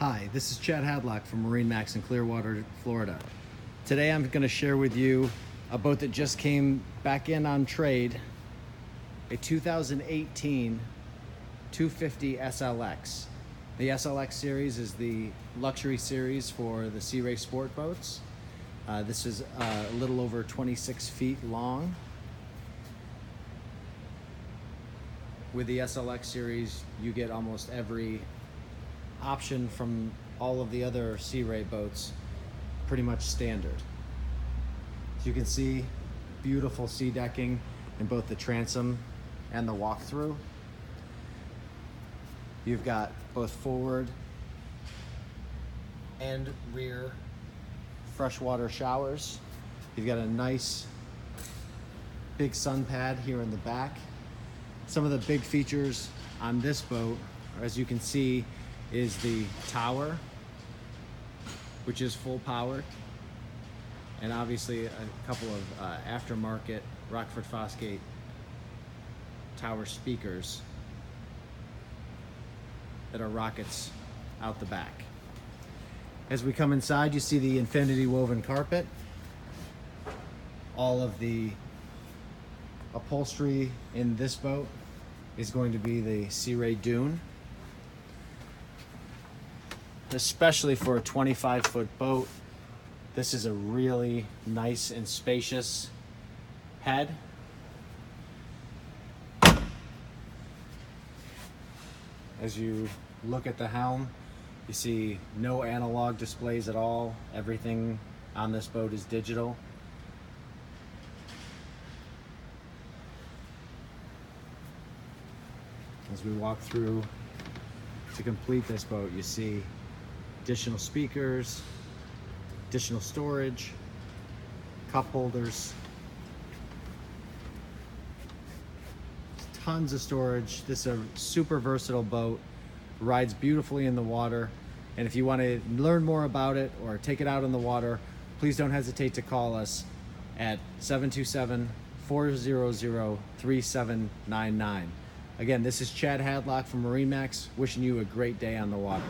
Hi, this is Chad Hadlock from MarineMax in Clearwater, Florida. Today I'm going to share with you a boat that just came back in on trade, a 2018 250 SLX. The SLX series is the luxury series for the Sea Ray sport boats. This is a little over 26 feet long. With the SLX series, you get almost every option from all of the other Sea Ray boats, pretty much standard. As you can see, beautiful sea decking in both the transom and the walkthrough. You've got both forward and rear freshwater showers. You've got a nice big sun pad here in the back. Some of the big features on this boat, as you can see, is the tower, which is full powered, and obviously a couple of aftermarket Rockford Fosgate tower speakers that are rockets out the back. As we come inside, you see the infinity woven carpet. All of the upholstery in this boat is going to be the Sea Ray Dune. Especially for a 25-foot boat, this is a really nice and spacious head. As you look at the helm, you see no analog displays at all. Everything on this boat is digital. As we walk through to complete this boat, you see additional speakers, additional storage, cup holders, tons of storage. This is a super versatile boat, rides beautifully in the water, and if you want to learn more about it or take it out in the water, please don't hesitate to call us at 727-400-3799. Again, this is Chad Hadlock from MarineMax, wishing you a great day on the water.